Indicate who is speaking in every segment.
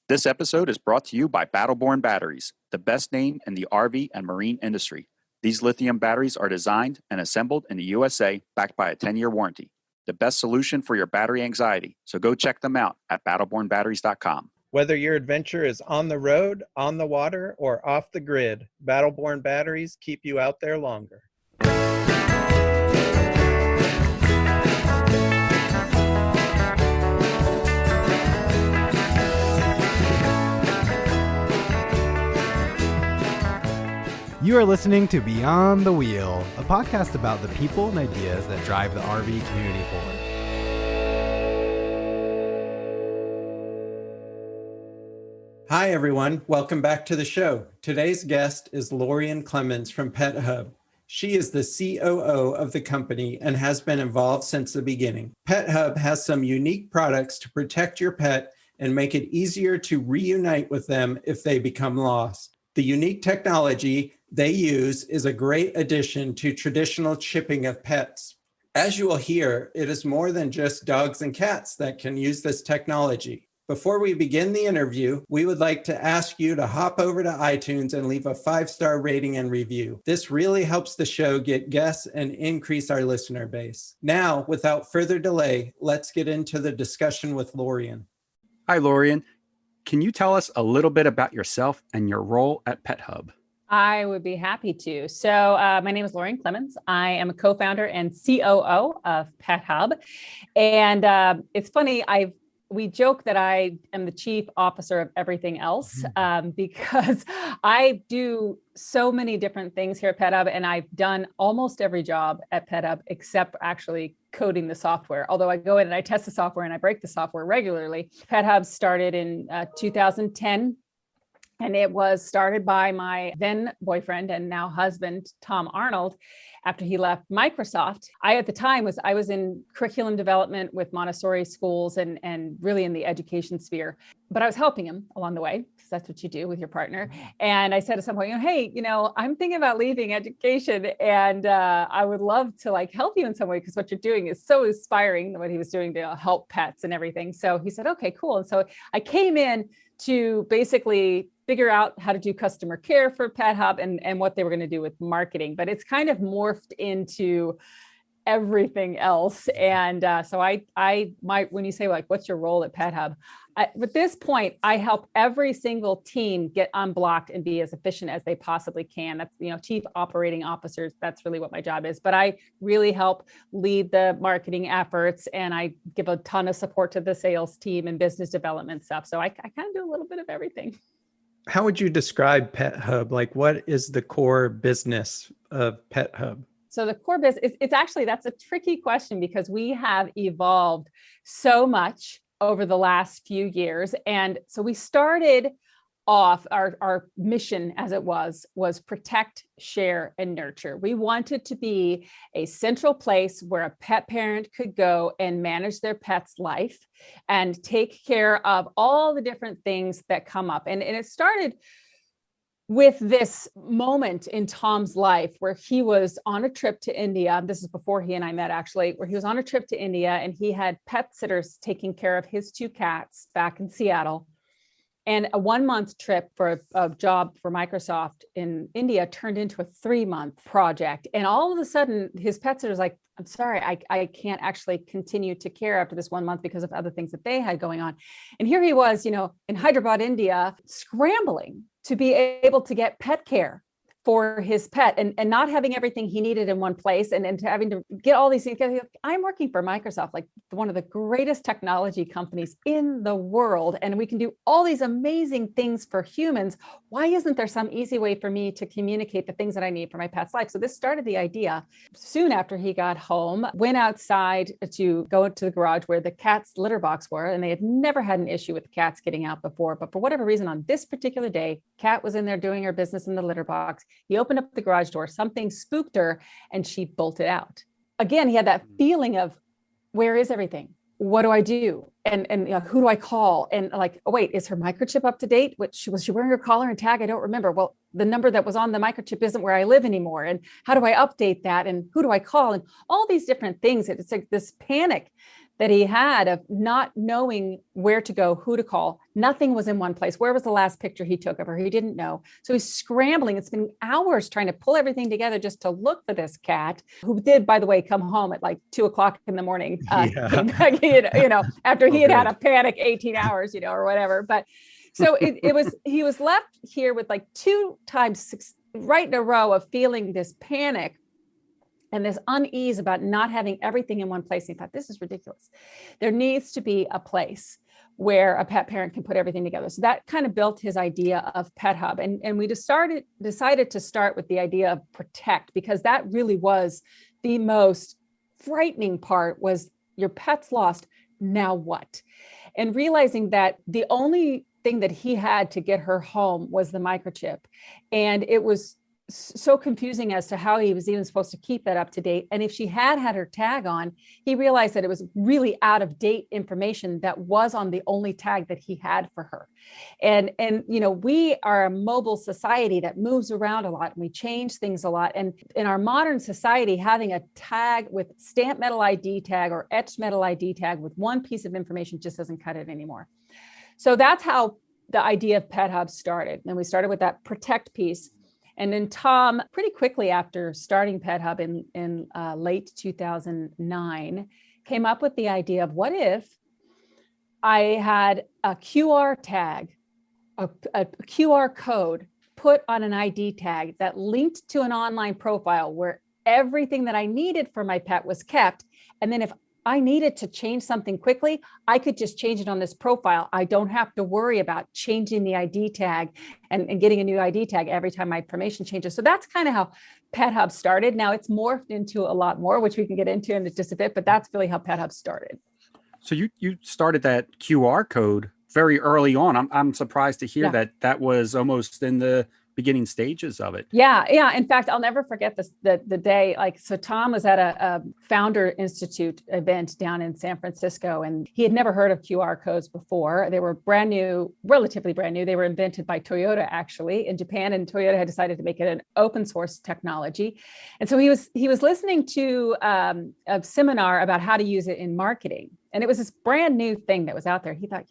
Speaker 1: This episode is brought to you by Battleborn Batteries, the best name in the RV and marine industry. These lithium batteries are designed and assembled in the USA, backed by a 10-year warranty. The best solution for your battery anxiety. So go check them out at battlebornbatteries.com.
Speaker 2: Whether your adventure is on the road, on the water, or off the grid, Battleborn batteries keep you out there longer.
Speaker 3: You are listening to Beyond the Wheel, a podcast about the people and ideas that drive the RV community forward.
Speaker 2: Hi, everyone. Welcome back to the show. Today's guest is Lorien Clemens from PetHub. She is the COO of the company and has been involved since the beginning. PetHub has some unique products to protect your pet and make it easier to reunite with them if they become lost. The unique technology they use is a great addition to traditional shipping of pets. As you will hear, it is more than just dogs and cats that can use this technology. Before we begin the interview, we would like to ask you to hop over to iTunes and leave a 5-star rating and review. This really helps the show get guests and increase our listener base. Now, without further delay, let's get into the discussion with Lorien.
Speaker 1: Hi, Lorien. Can you tell us a little bit about yourself and your role at PetHub?
Speaker 4: I would be happy to. So my name is Lorien Clemens. I am a co-founder and COO of PetHub. And it's funny, we joke that I am the chief officer of everything else because I do so many different things here at PetHub, and I've done almost every job at PetHub except actually coding the software. Although I go in and I test the software and I break the software regularly. PetHub started in 2010. And it was started by my then boyfriend and now husband, Tom Arnold, after he left Microsoft. At the time I was in curriculum development with Montessori schools and really in the education sphere, but I was helping him along the way because that's what you do with your partner. And I said at some point, hey, I'm thinking about leaving education and I would love to help you in some way because what you're doing is so inspiring, what he was doing to help pets and everything. So he said, okay, cool. And so I came in to basically figure out how to do customer care for PetHub and what they were going to do with marketing. But it's kind of morphed into everything else. And so when you say what's your role at PetHub? At this point, I help every single team get unblocked and be as efficient as they possibly can. That's, chief operating officers. That's really what my job is. But I really help lead the marketing efforts and I give a ton of support to the sales team and business development stuff. So I kind of do a little bit of everything.
Speaker 2: How would you describe PetHub? What is the core business of PetHub?
Speaker 4: So the core business, that's a tricky question because we have evolved so much over the last few years. And so we started off, our mission as it was protect, share, and nurture. We wanted to be a central place where a pet parent could go and manage their pet's life and take care of all the different things that come up. And it started with this moment in Tom's life where he was on a trip to India. This is before he and I met, actually, where he was on a trip to India and he had pet sitters taking care of his 2 cats back in Seattle. And a 1-month trip for a job for Microsoft in India turned into a 3-month project. And all of a sudden, his pet sitter's like, I'm sorry, I can't actually continue to care after this 1 month because of other things that they had going on. And here he was, in Hyderabad, India, scrambling to be able to get pet care for his pet and not having everything he needed in one place and having to get all these things. I'm working for Microsoft, one of the greatest technology companies in the world, and we can do all these amazing things for humans. Why isn't there some easy way for me to communicate the things that I need for my pet's life? So this started the idea. Soon after he got home, went outside to go into the garage where the cat's litter box were, and they had never had an issue with the cats getting out before. But for whatever reason, on this particular day, Cat was in there doing her business in the litter box. He opened up the garage door, something spooked her, and she bolted out. Again, he had that feeling of, where is everything? What do I do? And who do I call? And oh wait, is her microchip up to date? Was she wearing her collar and tag? I don't remember. Well, the number that was on the microchip isn't where I live anymore. And how do I update that? And who do I call? And all these different things. It's like this panic that he had of not knowing where to go, who to call. Nothing was in one place. Where was the last picture he took of her? He didn't know. So he's scrambling. It's been hours trying to pull everything together just to look for this cat, who did, by the way, come home at like 2:00 in the morning, came back, after he had a panic 18 hours, or whatever. But so he was left here with like 2 times 6 right in a row of feeling this panic and this unease about not having everything in one place. And he thought, this is ridiculous. There needs to be a place where a pet parent can put everything together. So that kind of built his idea of PetHub. And we decided to start with the idea of protect, because that really was the most frightening part, was your pet's lost, now what? And realizing that the only thing that he had to get her home was the microchip. And it was so confusing as to how he was even supposed to keep that up to date. And if she had her tag on, he realized that it was really out of date information that was on the only tag that he had for her. And we are a mobile society that moves around a lot, and we change things a lot. And in our modern society, having a tag with stamped metal ID tag or etched metal ID tag with one piece of information just doesn't cut it anymore. So that's how the idea of PetHub started. And we started with that protect piece. And then Tom, pretty quickly after starting PetHub in late 2009, came up with the idea of, what if I had a QR tag, a QR code put on an ID tag that linked to an online profile where everything that I needed for my pet was kept. And then if I needed to change something quickly, I could just change it on this profile. I don't have to worry about changing the ID tag and getting a new ID tag every time my information changes. So that's kind of how PetHub started. Now it's morphed into a lot more, which we can get into in just a bit, but that's really how PetHub started.
Speaker 1: So you started that QR code very early on. I'm surprised to hear that was almost in the beginning stages of it.
Speaker 4: Yeah. In fact, I'll never forget this, the day, so Tom was at a Founder Institute event down in San Francisco, and he had never heard of QR codes before. They were brand new, relatively brand new. They were invented by Toyota, actually, in Japan, and Toyota had decided to make it an open source technology. And so he was listening to a seminar about how to use it in marketing. And it was this brand new thing that was out there. He thought,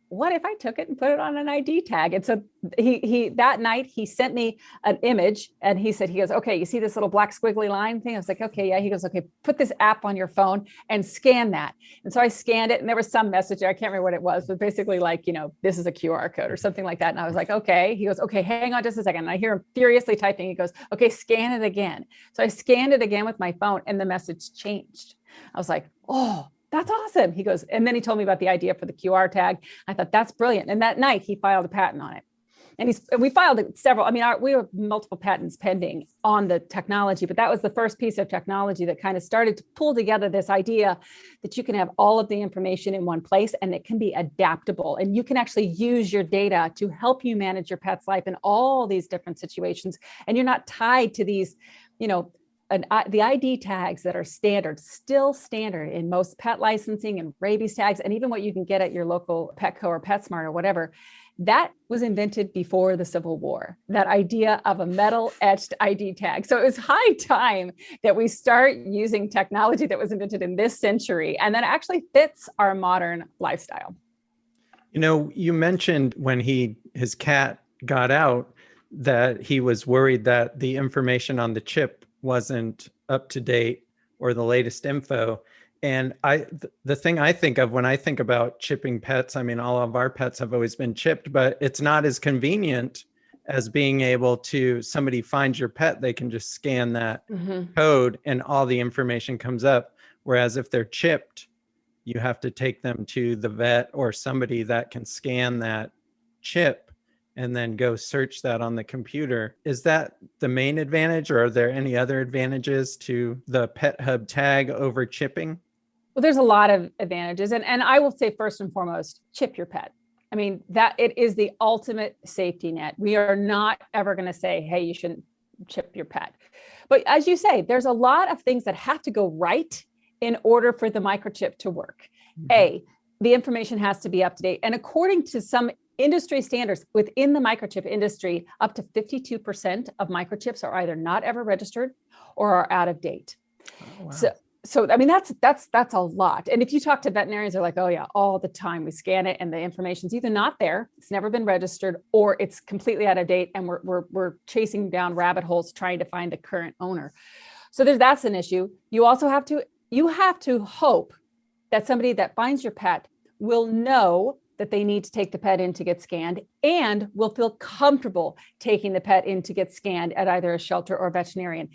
Speaker 4: what if I took it and put it on an ID tag? And so he that night he sent me an image, and he goes, okay, you see this little black squiggly line thing? I was like, okay, yeah. He goes, okay, put this app on your phone and scan that. And so I scanned it, and there was some message, I can't remember what it was, but basically this is a QR code or something like that. And I was like, okay. He goes, okay, hang on just a second. And I hear him furiously typing. He goes, okay, scan it again. So I scanned it again with my phone, and the message changed. I was like, oh, that's awesome. He goes, and then he told me about the idea for the QR tag. I thought, that's brilliant. And that night he filed a patent on it. And we filed several. We have multiple patents pending on the technology, but that was the first piece of technology that kind of started to pull together this idea that you can have all of the information in one place, and it can be adaptable, and you can actually use your data to help you manage your pet's life in all these different situations. And you're not tied to these, the ID tags that are still standard in most pet licensing and rabies tags, and even what you can get at your local Petco or PetSmart or whatever. That was invented before the Civil War, that idea of a metal etched ID tag. So it was high time that we start using technology that was invented in this century and that actually fits our modern lifestyle.
Speaker 2: You mentioned when his cat got out that he was worried that the information on the chip wasn't up to date or the latest info. And the thing I think of when I think about chipping pets, all of our pets have always been chipped, but it's not as convenient as being able to, somebody finds your pet, they can just scan that code and all the information comes up. Whereas if they're chipped, you have to take them to the vet or somebody that can scan that chip and then go search that on the computer. Is that the main advantage, or are there any other advantages to the PetHub tag over chipping?
Speaker 4: Well, there's a lot of advantages. And I will say, first and foremost, chip your pet. That it is the ultimate safety net. We are not ever going to say, hey, you shouldn't chip your pet. But as you say, there's a lot of things that have to go right in order for the microchip to work. The information has to be up to date. And according to some industry standards within the microchip industry, up to 52% of microchips are either not ever registered or are out of date.
Speaker 2: Oh, wow.
Speaker 4: So, I mean, that's a lot. And if you talk to veterinarians, they're like, oh yeah, all the time we scan it and the information's either not there, it's never been registered, or it's completely out of date. And we're chasing down rabbit holes trying to find the current owner. So that's an issue. You also have to hope that somebody that finds your pet will know that they need to take the pet in to get scanned and will feel comfortable taking the pet in to get scanned at either a shelter or a veterinarian.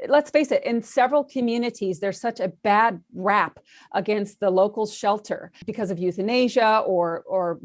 Speaker 4: Let's face it, in several communities, there's such a bad rap against the local shelter because of euthanasia or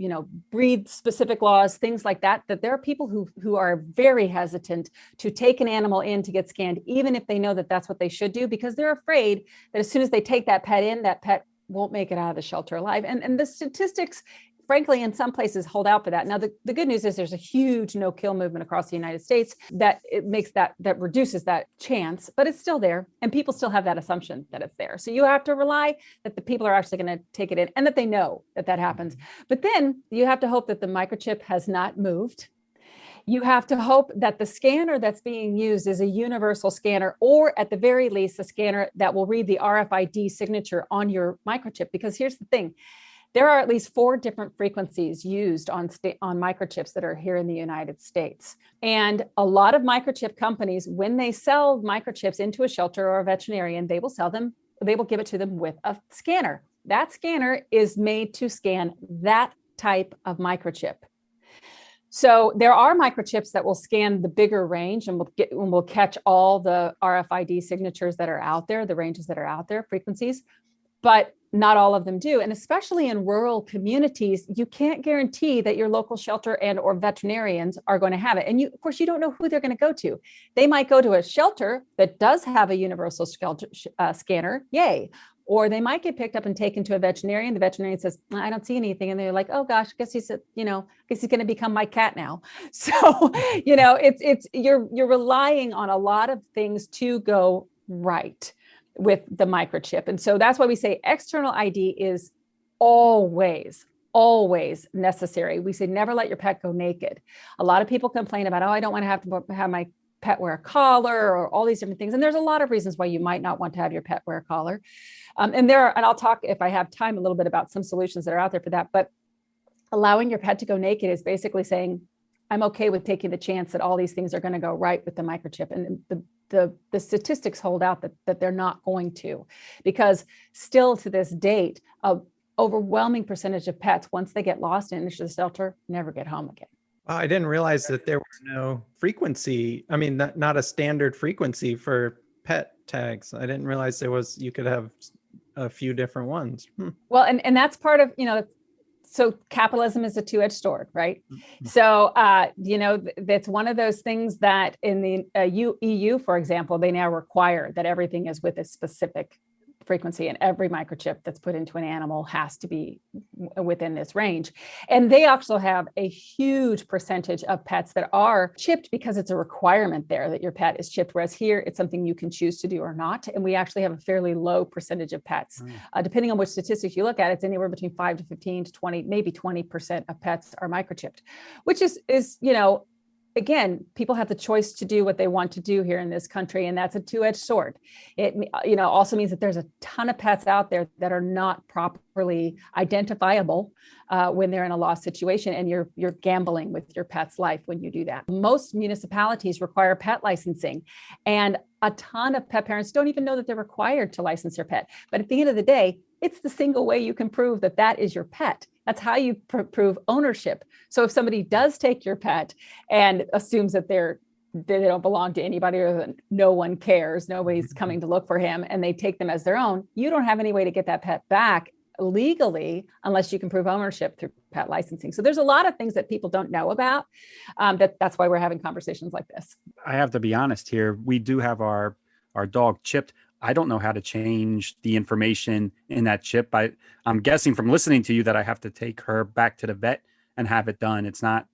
Speaker 4: breed specific laws, things like that, that there are people who are very hesitant to take an animal in to get scanned, even if they know that that's what they should do, because they're afraid that as soon as they take that pet in, that pet won't make it out of the shelter alive. And the statistics, frankly, in some places hold out for that. Now, the good news is there's a huge no-kill movement across the United States that it makes that reduces that chance, but it's still there. And people still have that assumption that it's there. So you have to rely that the people are actually going to take it in and that they know that that happens. But then you have to hope that the microchip has not moved. You have to hope that the scanner that's being used is a universal scanner, or at the very least, a scanner that will read the RFID signature on your microchip. Because here's the thing. There are at least 4 different frequencies used on microchips that are here in the United States. And a lot of microchip companies, when they sell microchips into a shelter or a veterinarian, they will give it to them with a scanner. That scanner is made to scan that type of microchip. So there are microchips that will scan the bigger range and will catch all the RFID signatures that are out there, the ranges that are out there, frequencies, but not all of them do. And especially in rural communities, you can't guarantee that your local shelter and or veterinarians are going to have it. And of course, you don't know who they're going to go to. They might go to a shelter that does have a universal scanner, yay. Or they might get picked up and taken to a veterinarian. The veterinarian says, I don't see anything. And they're like, oh gosh, guess he's going to become my cat now. So, you're relying on a lot of things to go right with the microchip. And so that's why we say external ID is always necessary. We say never let your pet go naked. A lot of people complain about, I don't want to have my pet wear a collar or all these different things. And there's a lot of reasons why you might not want to have your pet wear a collar. And I'll talk, if I have time, a little bit about some solutions that are out there for that. But allowing your pet to go naked is basically saying, I'm okay with taking the chance that all these things are going to go right with the microchip. And the statistics hold out that they're not going to, because still to this date, an overwhelming percentage of pets, once they get lost in the shelter, never get home again.
Speaker 2: I didn't realize that there was no frequency. I mean, not a standard frequency for pet tags. I didn't realize you could have a few different ones.
Speaker 4: Well, and that's part of, so capitalism is a two-edged sword, right? Mm-hmm. So, that's one of those things that in the EU, for example, they now require that everything is with a specific frequency, and every microchip that's put into an animal has to be within this range. And they also have a huge percentage of pets that are chipped because it's a requirement there that your pet is chipped, whereas here it's something you can choose to do or not. And we actually have a fairly low percentage of pets. Depending on which statistics you look at, it's anywhere between 5 to 15 to 20, maybe 20% of pets are microchipped, which is again, people have the choice to do what they want to do here in this country, and that's a two-edged sword. It, also means that there's a ton of pets out there that are not properly identifiable when they're in a lost situation, and you're gambling with your pet's life when you do that. Most municipalities require pet licensing, and a ton of pet parents don't even know that they're required to license their pet. But at the end of the day, it's the single way you can prove that that is your pet. That's how you prove ownership. So if somebody does take your pet and assumes that they don't belong to anybody, or that no one cares, nobody's coming to look for him, and they take them as their own, you don't have any way to get that pet back legally unless you can prove ownership through pet licensing. So there's a lot of things that people don't know about. That's why we're having conversations like this.
Speaker 1: I have to be honest here. We do have our dog chipped. I don't know how to change the information in that chip. I'm guessing from listening to you that I have to take her back to the vet and have it done. It's not.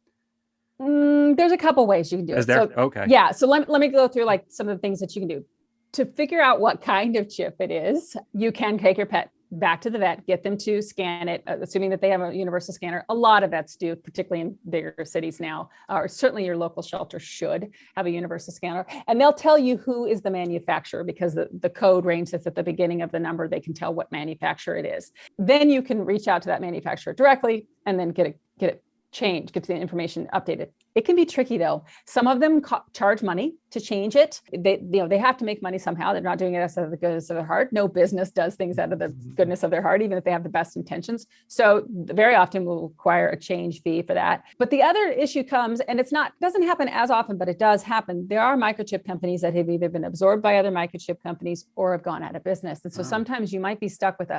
Speaker 4: There's a couple ways you can do it.
Speaker 1: Is there?
Speaker 4: So,
Speaker 1: okay.
Speaker 4: Yeah. So let me go through some of the things that you can do. To figure out what kind of chip it is, you can take your pet back to the vet, get them to scan it, assuming that they have a universal scanner. A lot of vets do, particularly in bigger cities now, or certainly your local shelter should have a universal scanner. And they'll tell you who is the manufacturer, because the code range that's at the beginning of the number, they can tell what manufacturer it is. Then you can reach out to that manufacturer directly and then get it changed, get the information updated. It can be tricky though. Some of them charge money to change it. They have to make money somehow. They're not doing it out of the goodness of their heart. No business does things out of the goodness of their heart, even if they have the best intentions. So very often we'll require a change fee for that. But the other issue comes, and doesn't happen as often, but it does happen. There are microchip companies that have either been absorbed by other microchip companies or have gone out of business. And so sometimes you might be stuck with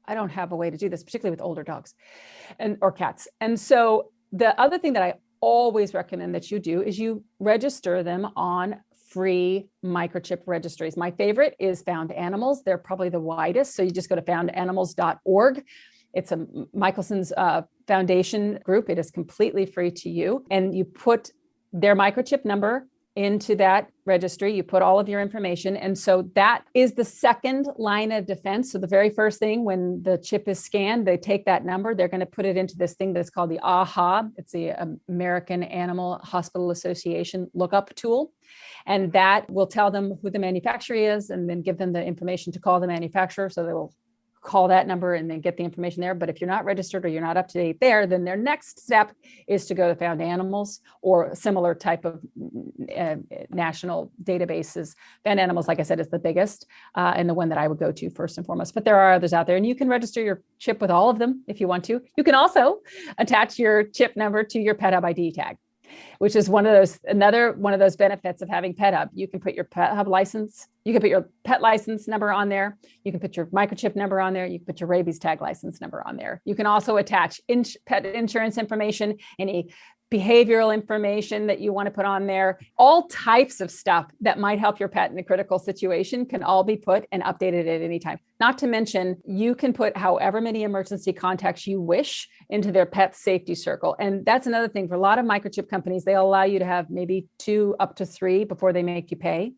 Speaker 4: I don't have a way to do this, particularly with older dogs or cats. And so the other thing that I always recommend that you do is you register them on free microchip registries. My favorite is Found Animals. They're probably the widest. So you just go to foundanimals.org. It's a Michelson's Foundation group. It is completely free to you. And you put their microchip number into that registry, you put all of your information. And so that is the second line of defense. So the very first thing, when the chip is scanned, they take that number, they're going to put it into this thing that's called the AHA. It's the American Animal Hospital Association lookup tool. And that will tell them who the manufacturer is and then give them the information to call the manufacturer. So they will call that number and then get the information there. But if you're not registered or you're not up to date there, then their next step is to go to Found Animals or similar type of national databases. Found Animals, like I said, is the biggest and the one that I would go to first and foremost. But there are others out there, and you can register your chip with all of them if you want to. You can also attach your chip number to your PetHub ID tag, which is another one of those benefits of having PetHub. You can put your PetHub license, you can put your pet license number on there, you can put your microchip number on there, you can put your rabies tag license number on there. You can also attach pet insurance information, any behavioral information that you want to put on there. All types of stuff that might help your pet in a critical situation can all be put and updated at any time. Not to mention, you can put however many emergency contacts you wish into their pet safety circle. And that's another thing. For a lot of microchip companies, they'll allow you to have maybe 2 up to 3 before they make you pay.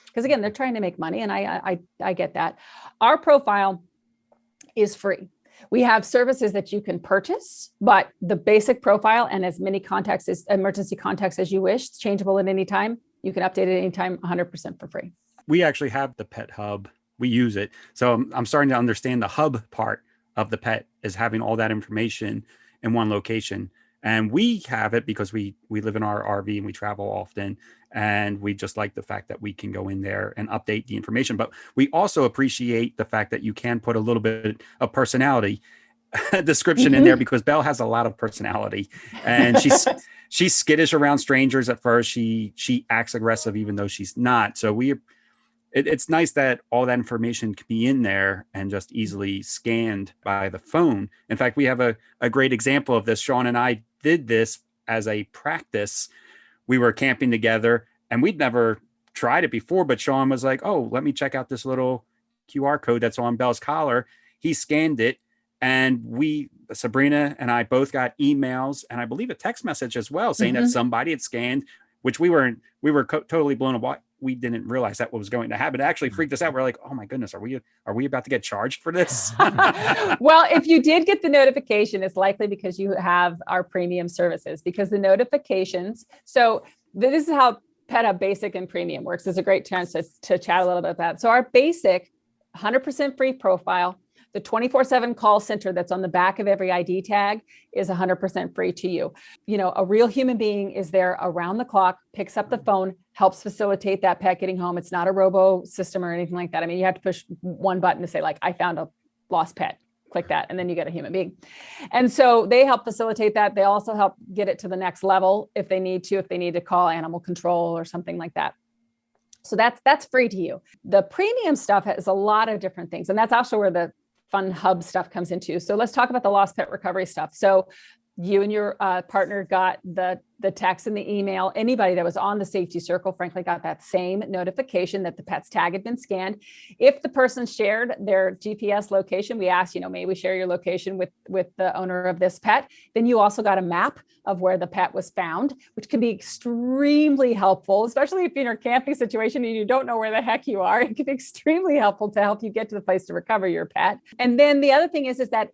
Speaker 4: Because again, they're trying to make money, and I get that. Our profile is free. We have services that you can purchase, but the basic profile and as many emergency contacts as you wish, it's changeable at any time. You can update it anytime, 100% for free.
Speaker 1: We actually have the Pet Hub. We use it. So I'm starting to understand the hub part of the pet is having all that information in one location. And we have it because we live in our RV and we travel often. And we just like the fact that we can go in there and update the information. But we also appreciate the fact that you can put a little bit of personality description in there, because Belle has a lot of personality, and she's skittish around strangers at first. She acts aggressive even though she's not. So it's nice that all that information can be in there and just easily scanned by the phone. In fact, we have a great example of this. Sean and I did this as a practice. We were camping together and we'd never tried it before, but Sean was like, oh, let me check out this little QR code that's on Belle's collar. He scanned it, and Sabrina and I both got emails, and I believe a text message as well, saying that somebody had scanned, which we were totally blown away. We didn't realize that what was going to happen. It actually freaked us out. We're like, oh my goodness, are we about to get charged for this?
Speaker 4: Well, if you did get the notification, it's likely because you have our premium services, because the notifications. So this is how PetHub Basic and Premium works. It's a great chance to chat a little bit about it. So our basic 100% free profile, the 24/7 call center that's on the back of every ID tag is 100% free to you. You know, a real human being is there around the clock, picks up the phone, helps facilitate that pet getting home. It's not a robo system or anything like that. I mean, you have to push one button to say, like, I found a lost pet. Click that, and then you get a human being. And so they help facilitate that. They also help get it to the next level if they need to call animal control or something like that. So that's free to you. The premium stuff has a lot of different things. And that's also where the fun hub stuff comes into. So let's talk about the lost pet recovery stuff. So you and your partner got the text and the email. Anybody that was on the safety circle, frankly, got that same notification that the pet's tag had been scanned. If the person shared their GPS location, we asked, may we share your location with the owner of this pet? Then you also got a map of where the pet was found, which can be extremely helpful, especially if you're in a camping situation and you don't know where the heck you are. It can be extremely helpful to help you get to the place to recover your pet. And then the other thing is that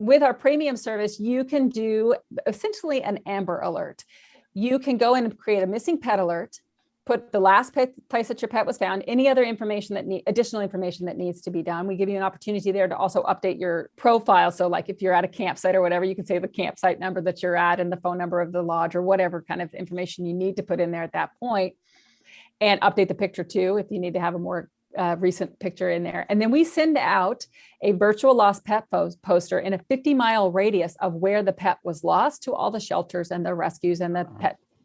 Speaker 4: with our premium service, you can do essentially an Amber Alert. You can go in and create a missing pet alert, put the last place that your pet was found, any other information additional information that needs to be done. We give you an opportunity there to also update your profile. So like if you're at a campsite or whatever, you can say the campsite number that you're at and the phone number of the lodge or whatever kind of information you need to put in there at that point, and update the picture too if you need to have a more recent picture in there. And then we send out a virtual lost pet poster in a 50-mile radius of where the pet was lost to all the shelters and the rescues and the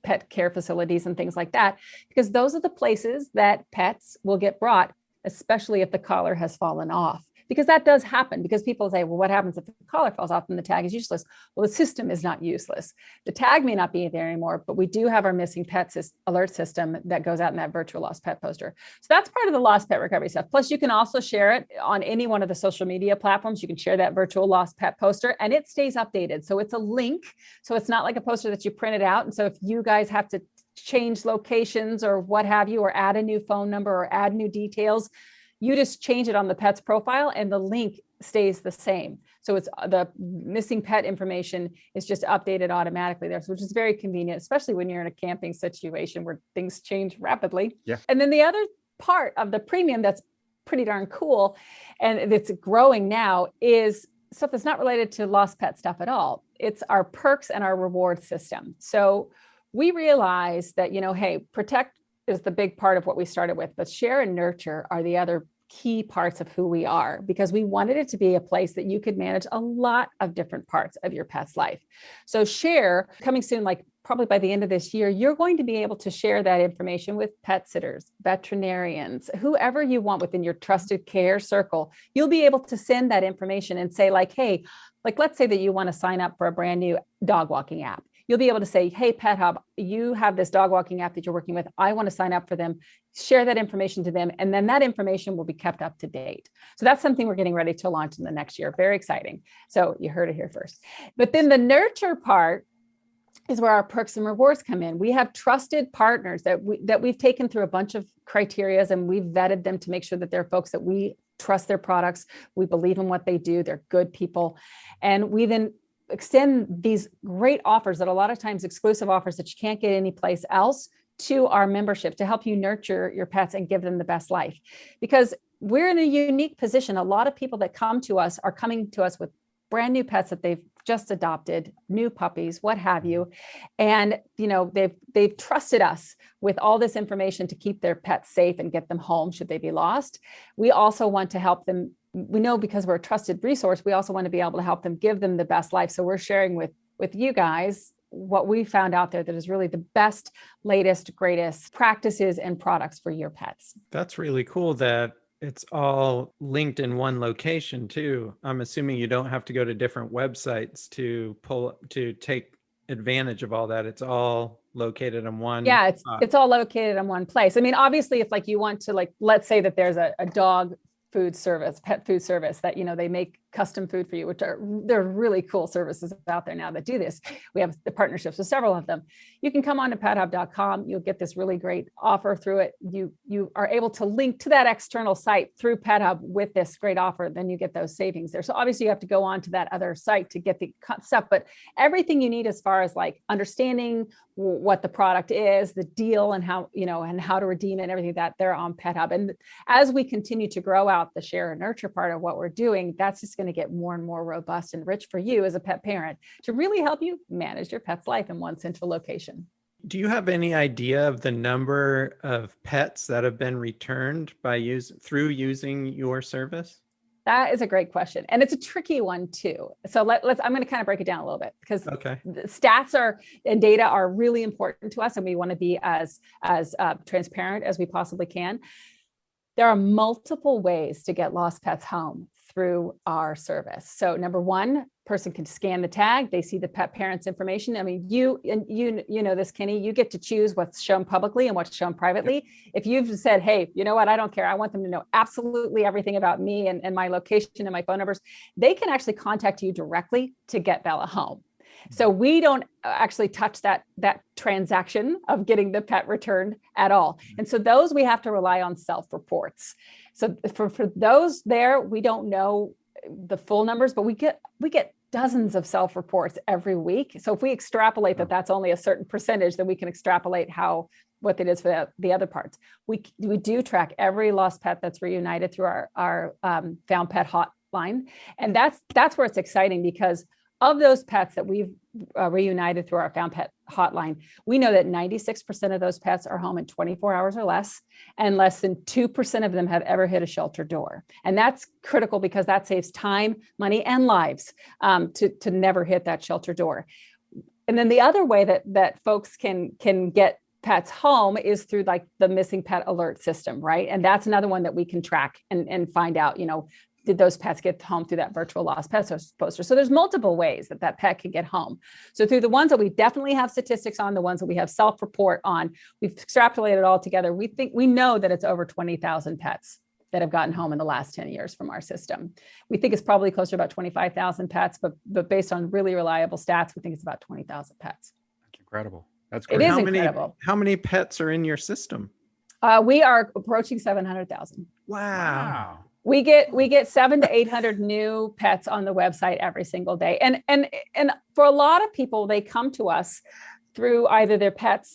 Speaker 4: pet care facilities and things like that, because those are the places that pets will get brought, especially if the collar has fallen off. Because that does happen, because people say, well, what happens if the collar falls off and the tag is useless? Well, the system is not useless. The tag may not be there anymore, but we do have our missing pet alert system that goes out in that virtual lost pet poster. So that's part of the lost pet recovery stuff. Plus, you can also share it on any one of the social media platforms. You can share that virtual lost pet poster and it stays updated. So it's a link. So it's not like a poster that you printed out. And so if you guys have to change locations or what have you, or add a new phone number or add new details, you just change it on the pet's profile and the link stays the same. So it's the missing pet information is just updated automatically there, which is very convenient, especially when you're in a camping situation where things change rapidly.
Speaker 1: Yeah.
Speaker 4: And then the other part of the premium that's pretty darn cool and it's growing now is stuff that's not related to lost pet stuff at all. It's our perks and our reward system. So we realize that, hey, protect is the big part of what we started with, but share and nurture are the other key parts of who we are, because we wanted it to be a place that you could manage a lot of different parts of your pet's life. So share, coming soon, like probably by the end of this year, you're going to be able to share that information with pet sitters, veterinarians, whoever you want within your trusted care circle. You'll be able to send that information and say like, hey, like let's say that you want to sign up for a brand new dog walking app. You'll be able to say, hey, PetHub, you have this dog walking app that you're working with. I want to sign up for them. Share that information to them. And then that information will be kept up to date. So that's something we're getting ready to launch in the next year. Very exciting. So you heard it here first. But then the nurture part is where our perks and rewards come in. We have trusted partners that we've taken through a bunch of criteria and we've vetted them to make sure that they're folks that we trust their products. We believe in what they do. They're good people. And we then extend these great offers that a lot of times exclusive offers that you can't get anyplace else to our membership to help you nurture your pets and give them the best life. Because we're in a unique position. A lot of people that come to us are coming to us with brand new pets that they've just adopted, new puppies, what have you. And, they've trusted us with all this information to keep their pets safe and get them home should they be lost. We also want to help them. We know because we're a trusted resource, we also want to be able to help them, give them the best life. So we're sharing with you guys what we found out there that is really the best, latest, greatest practices and products for your pets.
Speaker 2: That's really cool that it's all linked in one location too. I'm assuming you don't have to go to different websites to take advantage of all that. It's all located in one.
Speaker 4: Yeah, it's all located in one place. I mean, obviously, if like you want to let's say that there's a dog food service, pet food service that, they make custom food for you, which there are really cool services out there now that do this. We have the partnerships with several of them. You can come on to PetHub.com. You'll get this really great offer through it. You are able to link to that external site through PetHub with this great offer. Then you get those savings there. So obviously you have to go on to that other site to get the stuff, but everything you need as far as like understanding what the product is, the deal and how, and how to redeem it and everything that they're on PetHub. And as we continue to grow out the share and nurture part of what we're doing, that's just going to get more and more robust and rich for you as a pet parent to really help you manage your pet's life in one central location.
Speaker 2: Do you have any idea of the number of pets that have been returned through using your service?
Speaker 4: That is a great question. And it's a tricky one too. So I'm going to kind of break it down a little bit because the stats and data are really important to us. And we want to be as transparent as we possibly can. There are multiple ways to get lost pets home through our service. So number one, person can scan the tag. They see the pet parent's information. I mean, you know this, Kenny, you get to choose what's shown publicly and what's shown privately. If you've said, hey, you know what, I don't care. I want them to know absolutely everything about me and my location and my phone numbers. They can actually contact you directly to get Bella home. So we don't actually touch that transaction of getting the pet returned at all. And so those we have to rely on self-reports. So for those there, we don't know the full numbers, but we get dozens of self-reports every week. So if we extrapolate that that's only a certain percentage, then we can extrapolate what it is for the other parts. We do track every lost pet that's reunited through our found pet hotline. And that's where it's exciting, because of those pets that we've reunited through our found pet hotline, we know that 96% of those pets are home in 24 hours or less, and less than 2% of them have ever hit a shelter door. And that's critical because that saves time, money, and lives to never hit that shelter door. And then the other way that folks can get pets home is through like the missing pet alert system, right? And that's another one that we can track and find out, did those pets get home through that virtual lost pet poster? So there's multiple ways that pet can get home. So through the ones that we definitely have statistics on, the ones that we have self-report on, we've extrapolated all together. We know that it's over 20,000 pets that have gotten home in the last 10 years from our system. We think it's probably closer to about 25,000 pets, but based on really reliable stats, we think it's about 20,000 pets.
Speaker 1: That's incredible. That's great.
Speaker 4: It is incredible.
Speaker 2: How many pets are in your system?
Speaker 4: We are approaching 700,000.
Speaker 2: Wow.
Speaker 4: We get 700 to 800 new pets on the website every single day. And for a lot of people, they come to us through either their pet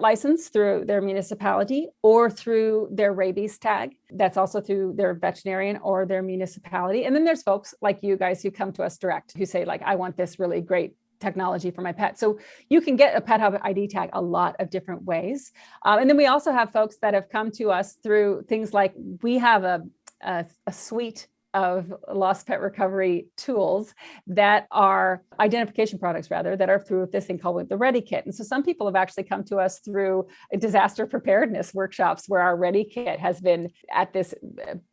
Speaker 4: license through their municipality or through their rabies tag. That's also through their veterinarian or their municipality. And then there's folks like you guys who come to us direct, who say like, I want this really great technology for my pet. So you can get a PetHub ID tag a lot of different ways. And then we also have folks that have come to us through things like, we have a suite of lost pet recovery tools that are identification products, rather, that are through this thing called the Ready Kit. And so some people have actually come to us through disaster preparedness workshops where our Ready Kit has been at this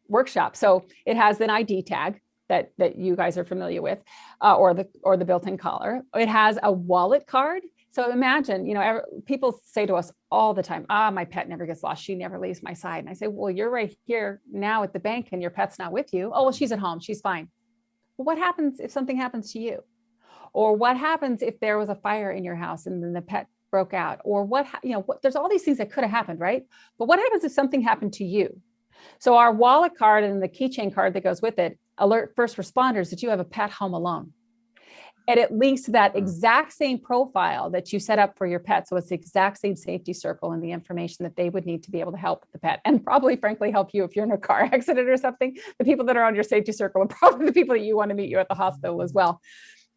Speaker 4: workshop. So it has an ID tag that you guys are familiar with, or the built-in collar. It has a wallet card. So imagine, people say to us all the time, my pet never gets lost. She never leaves my side. And I say, well, you're right here now at the bank and your pet's not with you. Oh, well, she's at home. She's fine. Well, what happens if something happens to you? Or what happens if there was a fire in your house and then the pet broke out? Or there's all these things that could have happened, right? But what happens if something happened to you? So our wallet card and the keychain card that goes with it alert first responders that you have a pet home alone. And it links to that exact same profile that you set up for your pet. So it's the exact same safety circle and the information that they would need to be able to help the pet, and probably, frankly, help you if you're in a car accident or something. The people that are on your safety circle are probably the people that you want to meet you at the hospital as well.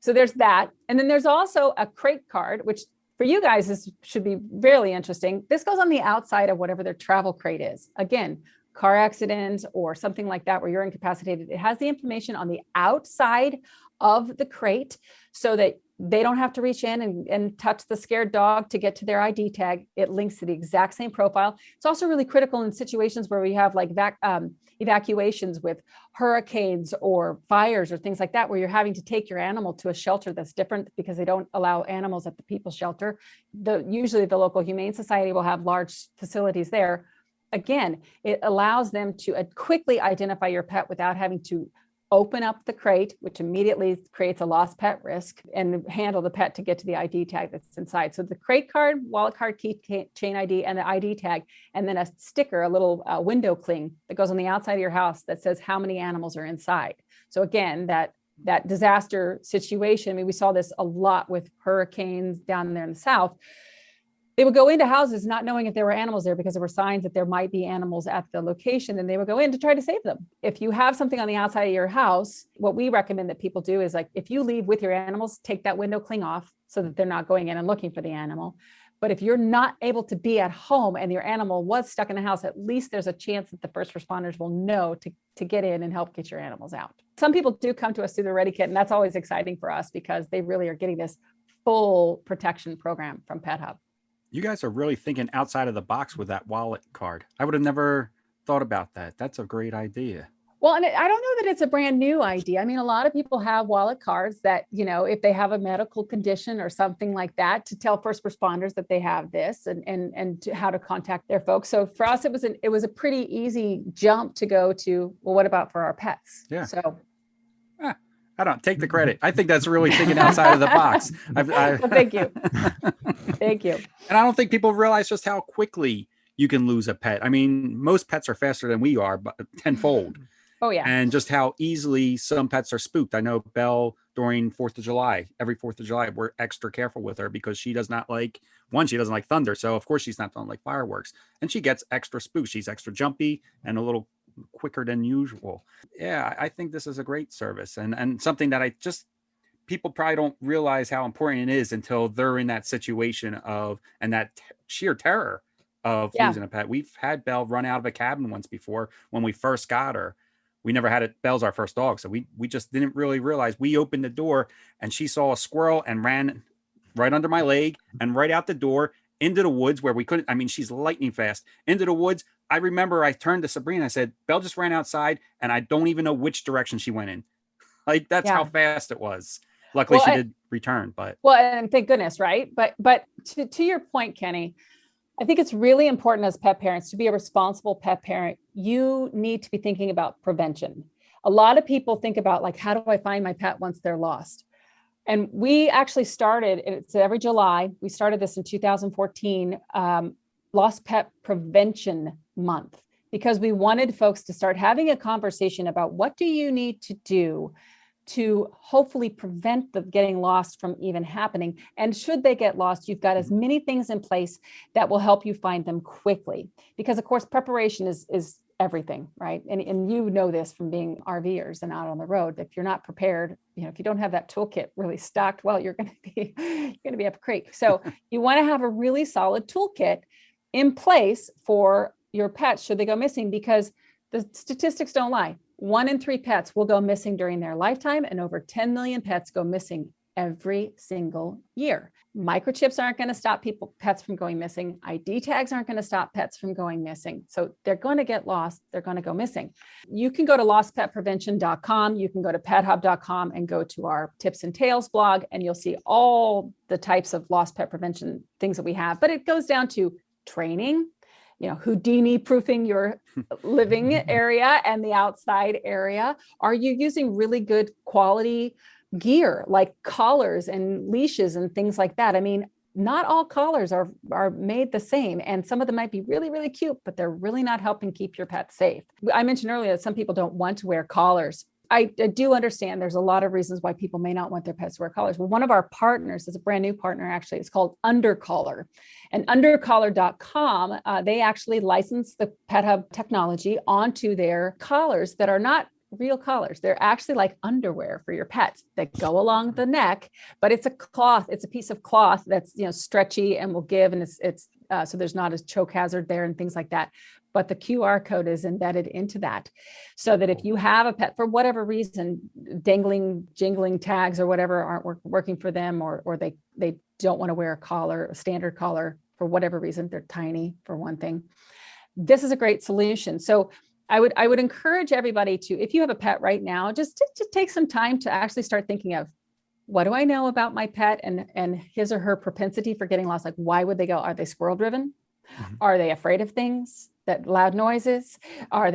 Speaker 4: So there's that. And then there's also a crate card, which for you guys should be really interesting. This goes on the outside of whatever their travel crate is. Again, car accident or something like that where you're incapacitated. It has the information on the outside of the crate so that they don't have to reach in and touch the scared dog to get to their ID tag. It links to the exact same profile. It's also really critical in situations where we have like evacuations with hurricanes or fires or things like that, where you're having to take your animal to a shelter that's different because they don't allow animals at the people's shelter. Usually the local humane society will have large facilities there. Again, it allows them to quickly identify your pet without having to open up the crate, which immediately creates a lost pet risk, and handle the pet to get to the ID tag that's inside. So the crate card, wallet card, chain ID, and the ID tag, and then a sticker, a little window cling that goes on the outside of your house that says how many animals are inside. So again, that disaster situation, I mean, we saw this a lot with hurricanes down there in the South. They would go into houses not knowing if there were animals there because there were signs that there might be animals at the location, and they would go in to try to save them. If you have something on the outside of your house, what we recommend that people do is, like, if you leave with your animals, take that window cling off so that they're not going in and looking for the animal. But if you're not able to be at home and your animal was stuck in the house, at least there's a chance that the first responders will know to get in and help get your animals out. Some people do come to us through the Ready Kit, and that's always exciting for us because they really are getting this full protection program from PetHub.
Speaker 1: You guys are really thinking outside of the box with that wallet card. I would have never thought about that. That's a great idea.
Speaker 4: Well, and I don't know that it's a brand new idea. I mean, a lot of people have wallet cards that, if they have a medical condition or something like that, to tell first responders that they have this and how to contact their folks. So for us, it was a pretty easy jump to go to, well, what about for our pets?
Speaker 1: Yeah.
Speaker 4: So
Speaker 1: I don't take the credit. I think that's really thinking outside of the box.
Speaker 4: Well, thank you. Thank you.
Speaker 1: And I don't think people realize just how quickly you can lose a pet. I mean, most pets are faster than we are, but tenfold.
Speaker 4: Oh, yeah.
Speaker 1: And just how easily some pets are spooked. I know Belle during 4th of July, every 4th of July, we're extra careful with her because she doesn't like thunder. So of course she's not like fireworks, and she gets extra spooked. She's extra jumpy and a little quicker than usual. Yeah, I think this is a great service and something that people probably don't realize how important it is until they're in that situation and that sheer terror of losing a pet. We've had Belle run out of a cabin once before when we first got her. We never had it. Belle's our first dog. So we just didn't really realize. We opened the door and she saw a squirrel and ran right under my leg and right out the door into the woods where we couldn't. I mean, she's lightning fast into the woods. I remember I turned to Sabrina. I said, Belle just ran outside and I don't even know which direction she went in. Like that's how fast it was. Luckily she did return, but.
Speaker 4: Well, and thank goodness, right? But to your point, Kenny, I think it's really important as pet parents to be a responsible pet parent. You need to be thinking about prevention. A lot of people think about like, how do I find my pet once they're lost? And we actually started, it's every July, we started this in 2014, Lost Pet Prevention Month, because we wanted folks to start having a conversation about what do you need to do to hopefully prevent the getting lost from even happening. And should they get lost, you've got as many things in place that will help you find them quickly. Because of course, preparation is everything, right? And you know this from being RVers and out on the road. If you're not prepared, if you don't have that toolkit really stocked, well, you're going to be up a creek. So you want to have a really solid toolkit in place for your pets should they go missing, because the statistics don't lie. 1 in 3 pets will go missing during their lifetime, and over 10 million pets go missing every single year. Microchips aren't going to stop pets from going missing. ID tags aren't going to stop pets from going missing. So they're going to get lost. They're going to go missing. You can go to lostpetprevention.com. You can go to PetHub.com and go to our Tips and Tales blog, and you'll see all the types of lost pet prevention things that we have. But it goes down to training, Houdini proofing your living area and the outside area. Are you using really good quality gear like collars and leashes and things like that? I mean, not all collars are made the same, and some of them might be really, really cute, but they're really not helping keep your pet safe. I mentioned earlier that some people don't want to wear collars. I do understand there's a lot of reasons why people may not want their pets to wear collars. Well, one of our partners is a brand new partner, actually. It's called Undercollar. And undercollar.com, they actually license the PetHub technology onto their collars that are not real collars. They're actually like underwear for your pets that go along the neck, but it's a cloth. It's a piece of cloth that's stretchy and will give, and it's so there's not a choke hazard there and things like that. But the QR code is embedded into that, so that if you have a pet for whatever reason, jingling tags or whatever aren't working for them, or they don't want to wear a standard collar for whatever reason, they're tiny for one thing, this is a great solution. So I would encourage everybody to, if you have a pet right now, just to take some time to actually start thinking of, what do I know about my pet and his or her propensity for getting lost? Like, why would they go? Are they squirrel driven? Mm-hmm. Are they afraid of things, that loud noises? Have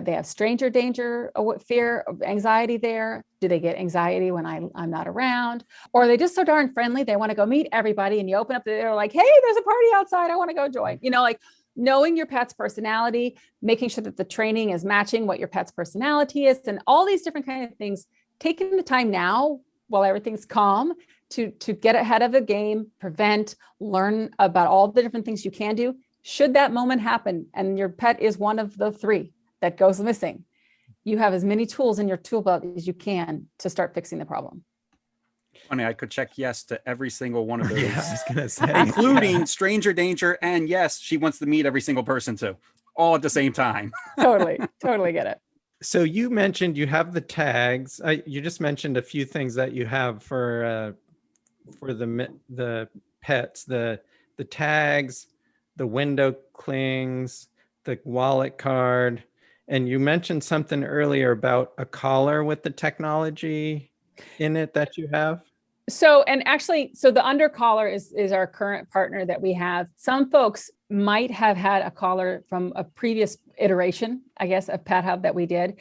Speaker 4: they have stranger danger, fear, anxiety there? Do they get anxiety when I'm not around? Or are they just so darn friendly? They want to go meet everybody, and you open up they're like, hey, there's a party outside. I want to go join. Like knowing your pet's personality, making sure that the training is matching what your pet's personality is, and all these different kinds of things, taking the time now while everything's calm to get ahead of the game, prevent, learn about all the different things you can do. Should that moment happen and your pet is one of the 3 that goes missing, you have as many tools in your tool belt as you can to start fixing the problem.
Speaker 1: Funny, I could check yes to every single one of those,
Speaker 3: Yeah, I was gonna say.
Speaker 1: including stranger danger, and yes, she wants to meet every single person too, all at the same time.
Speaker 4: Totally get it.
Speaker 2: So you mentioned you have the tags. You just mentioned a few things that you have for the pets, the tags, the window clings, the wallet card, And you mentioned something earlier about a collar with the technology in it that you have.
Speaker 4: So the undercollar is our current partner that we have. Some folks might have had a collar from a previous iteration, I guess, of PetHub that we did.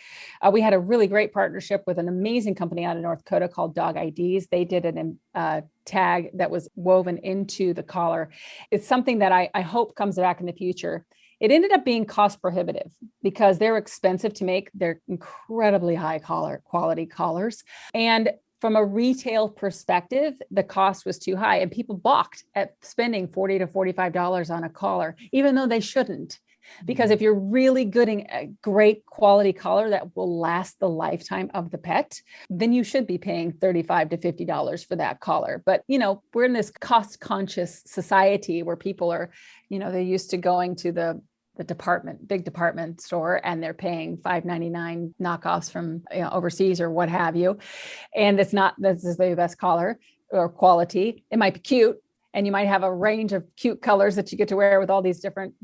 Speaker 4: We had a really great partnership with an amazing company out of North Dakota called Dog IDs. They did a tag that was woven into the collar. It's something that I hope comes back in the future. It ended up being cost prohibitive because they're expensive to make. They're incredibly high quality collars. And from a retail perspective, the cost was too high and people balked at spending $40 to $45 on a collar, even though they shouldn't. Because if you're really getting a great quality collar that will last the lifetime of the pet, then you should be paying $35 to $50 for that collar. But, we're in this cost conscious society where people are, they're used to going to the big department store, and they're paying $5.99 knockoffs from overseas or what have you. And this is the best collar or quality. It might be cute, and you might have a range of cute colors that you get to wear with all these different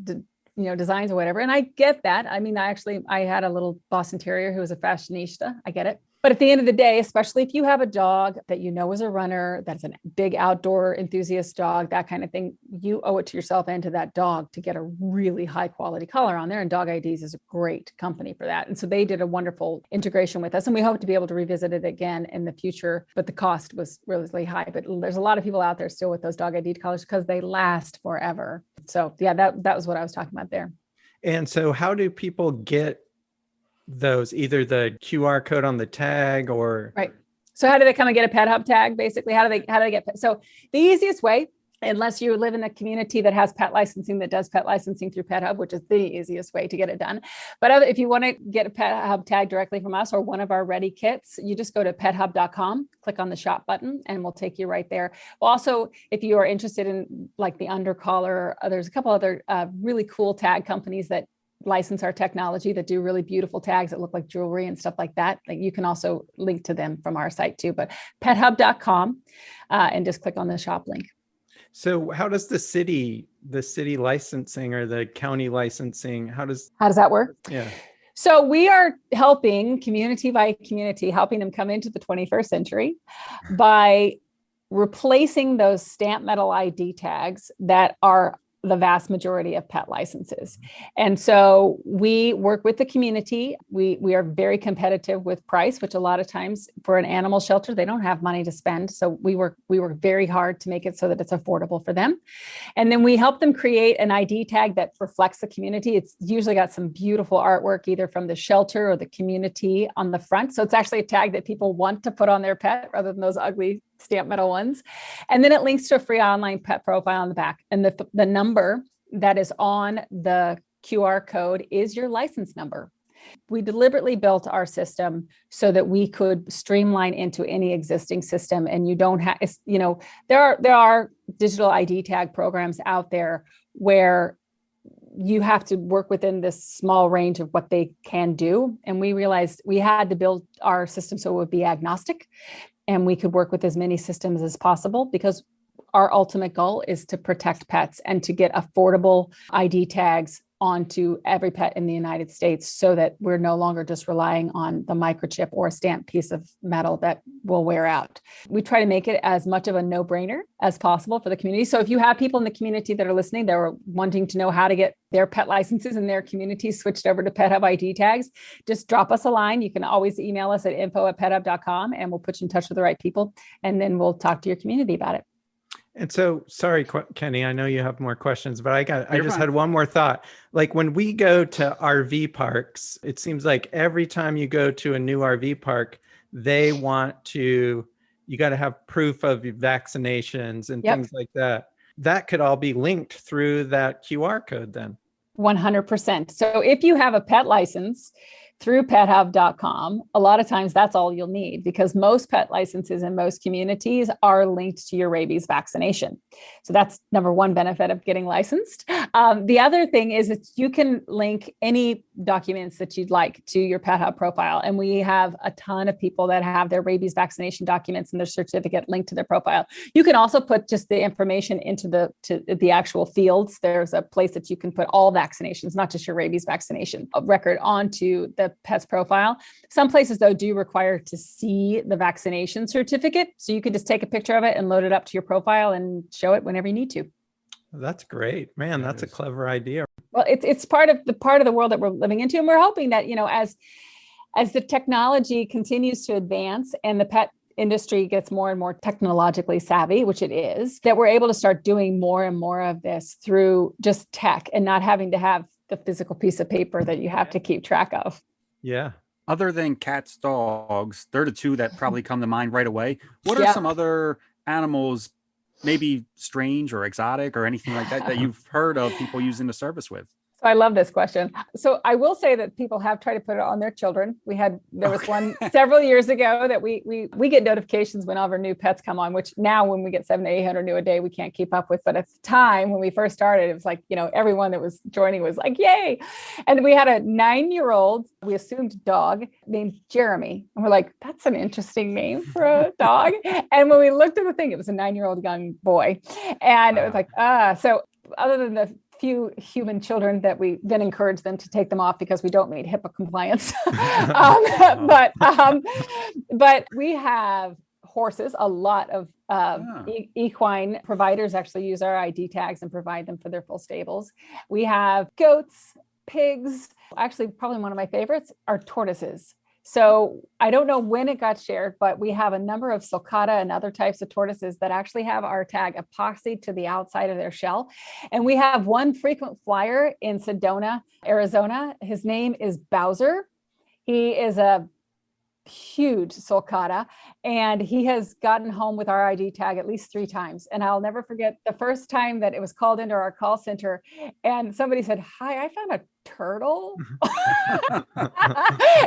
Speaker 4: designs or whatever. And I get that. I mean, I had a little Boston Terrier who was a fashionista. I get it. But at the end of the day, especially if you have a dog that is a runner, that's a big outdoor enthusiast dog, that kind of thing, you owe it to yourself and to that dog to get a really high quality collar on there. And Dog IDs is a great company for that. And so they did a wonderful integration with us, and we hope to be able to revisit it again in the future. But the cost was really high. But there's a lot of people out there still with those Dog ID collars because they last forever. So yeah, that was what I was talking about there.
Speaker 2: And so how do people get those, either the QR code on the tag or?
Speaker 4: Right. So how do they come and get a PetHub tag? Basically, how do they get pet? So the easiest way, unless you live in a community that has pet licensing, that does pet licensing through PetHub, which is the easiest way to get it done. But if you want to get a PetHub tag directly from us or one of our ready kits, you just go to PetHub.com, click on the shop button, and we'll take you right there. Well, also, if you are interested in like the undercollar, there's a couple other really cool tag companies that license our technology that do really beautiful tags that look like jewelry and stuff like that. Like, you can also link to them from our site too, but PetHub.com and just click on the shop link.
Speaker 2: So how does the city licensing or the county licensing, how does
Speaker 4: that work?
Speaker 2: Yeah.
Speaker 4: So we are helping community by community, helping them come into the 21st century by replacing those stamp metal ID tags that are the vast majority of pet licenses. And so we work with the community. We are very competitive with price, which a lot of times for an animal shelter, they don't have money to spend. So we work very hard to make it so that it's affordable for them. And then we help them create an ID tag that reflects the community. It's usually got some beautiful artwork, either from the shelter or the community on the front. So it's actually a tag that people want to put on their pet rather than those ugly stamp metal ones. And then it links to a free online pet profile on the back. And the number that is on the QR code is your license number. We deliberately built our system so that we could streamline into any existing system. And you don't have, there are digital ID tag programs out there where you have to work within this small range of what they can do. And we realized we had to build our system so it would be agnostic, and we could work with as many systems as possible, because our ultimate goal is to protect pets and to get affordable ID tags onto every pet in the United States, so that we're no longer just relying on the microchip or a stamped piece of metal that will wear out. We try to make it as much of a no-brainer as possible for the community. So if you have people in the community that are listening, that are wanting to know how to get their pet licenses in their community switched over to PetHub ID tags, just drop us a line. You can always email us at info@pethub.com, and we'll put you in touch with the right people, and then we'll talk to your community about it.
Speaker 2: And so, sorry, Kenny, I know you have more questions, but I just had one more thought. Like, when we go to RV parks, it seems like every time you go to a new RV park, they want you got to have proof of your vaccinations and things like that. That could all be linked through that QR code then.
Speaker 4: 100%. So if you have a pet license, through PetHub.com. A lot of times that's all you'll need because most pet licenses in most communities are linked to your rabies vaccination. So that's number one benefit of getting licensed. The other thing is that you can link any documents that you'd like to your PetHub profile. And we have a ton of people that have their rabies vaccination documents and their certificate linked to their profile. You can also put just the information into the actual fields. There's a place that you can put all vaccinations, not just your rabies vaccination record, onto the pet's profile. Some places, though, do require to see the vaccination certificate. So you can just take a picture of it and load it up to your profile and show it whenever you need to.
Speaker 2: That's great, man. That's a clever idea.
Speaker 4: Well, it's part of the world that we're living into. And we're hoping that, as the technology continues to advance and the pet industry gets more and more technologically savvy, which it is, that we're able to start doing more and more of this through just tech and not having to have the physical piece of paper that you have to keep track of.
Speaker 2: Yeah.
Speaker 1: Other than cats, dogs, they're the two that probably come to mind right away. What are some other animals, maybe strange or exotic or anything like that you've heard of people using the service with?
Speaker 4: So I love this question. So I will say that people have tried to put it on their children. There was one several years ago that we get notifications whenever new pets come on, which now when we get 700 to 800 new a day, we can't keep up with. But at the time when we first started, it was like, everyone that was joining was like, yay. And we had a 9-year-old, we assumed dog, named Jeremy. And we're like, that's an interesting name for a dog. And when we looked at the thing, it was a 9-year-old young boy. And it was like, so other than the few human children that we then encourage them to take them off because we don't meet HIPAA compliance. But we have horses. A lot of equine providers actually use our ID tags and provide them for their full stables. We have goats, pigs. Actually, probably one of my favorites are tortoises. So I don't know when it got shared, but we have a number of sulcata and other types of tortoises that actually have our tag epoxied to the outside of their shell. And we have one frequent flyer in Sedona, Arizona. His name is Bowser. He is a huge sulcata, and he has gotten home with our ID tag at least 3 times. And I'll never forget the first time that it was called into our call center and somebody said, "Hi, I found a turtle."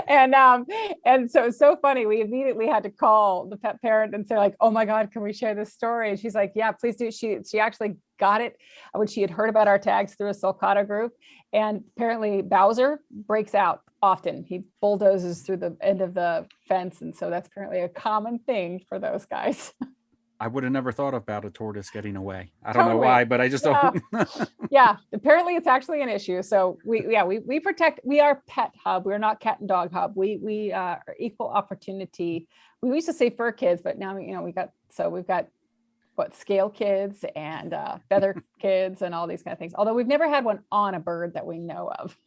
Speaker 4: And so it's so funny. We immediately had to call the pet parent and say like, "Oh my God, can we share this story?" And she's like, "Yeah, please do." She actually got it when she had heard about our tags through a sulcata group. And apparently Bowser breaks out often. He bulldozes through the end of the fence. And so that's apparently a common thing for those guys.
Speaker 1: I would have never thought about a tortoise getting away. I don't know why, but I just don't.
Speaker 4: Yeah, apparently it's actually an issue. So we protect. We are Pet Hub. We're not Cat and Dog Hub. We are equal opportunity. We used to say fur kids, but now we've got scale kids and feather kids and all these kind of things. Although we've never had one on a bird that we know of.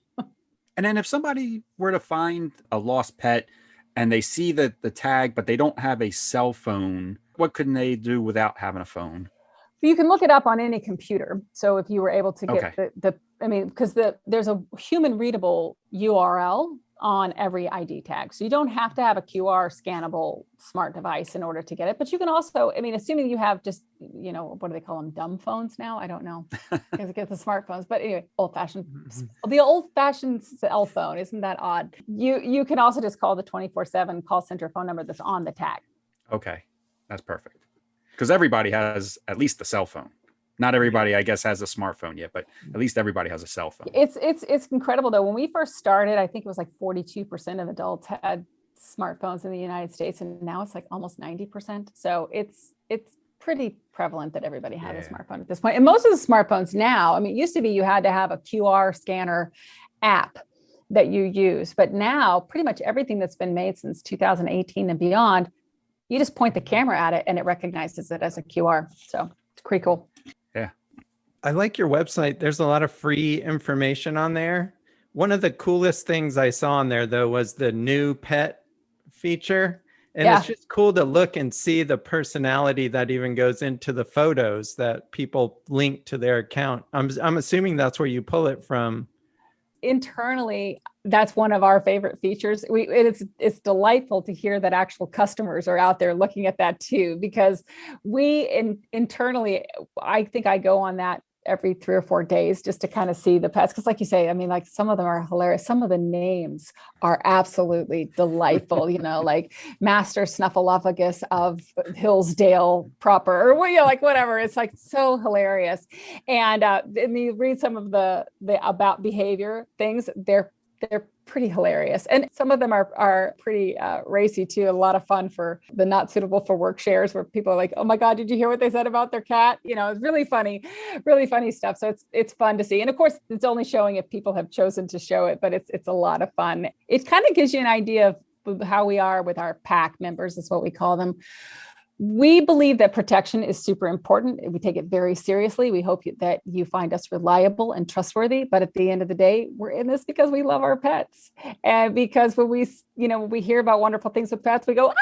Speaker 1: And then if somebody were to find a lost pet and they see the tag, but they don't have a cell phone, what could they do without having a phone?
Speaker 4: You can look it up on any computer. So if you were able to get because there's a human readable URL on every ID tag. So you don't have to have a QR scannable smart device in order to get it. But you can also, assuming you have just, what do they call them? Dumb phones now? I don't know. Because it gets the smartphones. But anyway, the old-fashioned cell phone. Isn't that odd? You can also just call the 24/7 call center phone number that's on the tag.
Speaker 1: Okay, that's perfect. Because everybody has at least a cell phone. Not everybody, I guess, has a smartphone yet, but at least everybody has a cell phone.
Speaker 4: It's incredible, though. When we first started, I think it was like 42% of adults had smartphones in the United States, and now it's like almost 90%. So it's pretty prevalent that everybody has a smartphone at this point. And most of the smartphones now, it used to be you had to have a QR scanner app that you use, but now pretty much everything that's been made since 2018 and beyond, you just point the camera at it and it recognizes it as a QR. So it's pretty cool.
Speaker 1: Yeah.
Speaker 2: I like your website. There's a lot of free information on there. One of the coolest things I saw on there, though, was the new pet feature. And it's just cool to look and see the personality that even goes into the photos that people link to their account. I'm assuming that's where you pull it from.
Speaker 4: Internally, that's one of our favorite features. It's delightful to hear that actual customers are out there looking at that too, because internally, I think I go on that every 3 or 4 days just to kind of see the pets. Because like you say, I mean, like some of them are hilarious. Some of the names are absolutely delightful, like Master Snuffleupagus of Hillsdale proper, or like whatever. It's like so hilarious. And you read some of the about behavior things, they're pretty hilarious. And some of them are pretty racy too. A lot of fun for the not suitable for work shares where people are like, oh my God, did you hear what they said about their cat? It's really funny stuff. So it's fun to see. And of course, it's only showing if people have chosen to show it, but it's a lot of fun. It kind of gives you an idea of how we are with our pack members, is what we call them. We believe that protection is super important. We take it very seriously. We hope that you find us reliable and trustworthy. But at the end of the day, we're in this because we love our pets. And because when we hear about wonderful things with pets, we go,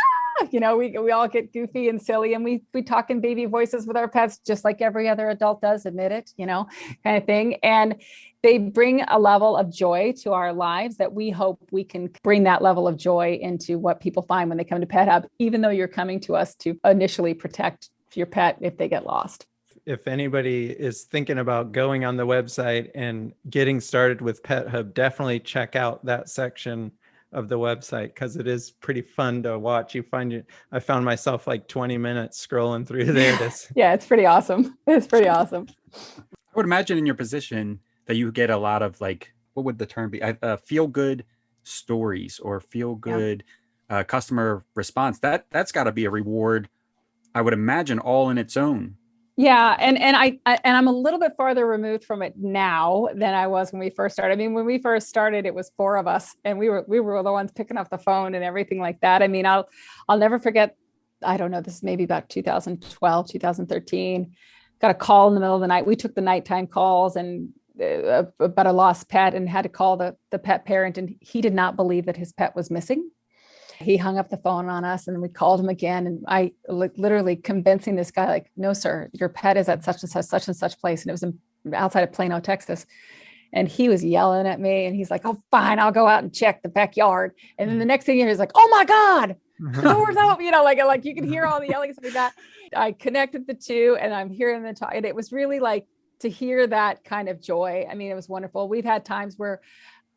Speaker 4: we all get goofy and silly, and we talk in baby voices with our pets, just like every other adult does, admit it, kind of thing. And they bring a level of joy to our lives that we hope we can bring that level of joy into what people find when they come to PetHub, even though you're coming to us to initially protect your pet if they get lost.
Speaker 2: If anybody is thinking about going on the website and getting started with PetHub, definitely check out that section of the website because it is pretty fun to watch. I found myself like 20 minutes scrolling through there.
Speaker 4: Yeah, it's pretty awesome. It's pretty awesome.
Speaker 1: I would imagine in your position that you get a lot of what would the term be? Feel good stories or feel good customer response. That's got to be a reward, I would imagine, all in its own.
Speaker 4: Yeah, and I'm a little bit farther removed from it now than I was when we first started. I mean, when we first started, it was 4 of us, and we were the ones picking up the phone and everything like that. I mean, I'll never forget. I don't know. This is maybe about 2012, 2013. Got a call in the middle of the night. We took the nighttime calls and about a lost pet, and had to call the pet parent, and he did not believe that his pet was missing. He hung up the phone on us, and we called him again, and I literally convincing this guy, like, no, sir, your pet is at such and such place. And it was outside of Plano, Texas. And he was yelling at me, and he's like, oh, fine, I'll go out and check the backyard. And then the next thing you hear is like, oh my God, the door's open, like you can hear all the yelling like that. I connected the two, and I'm hearing the talk, and it was really like to hear that kind of joy. I mean, it was wonderful. We've had times where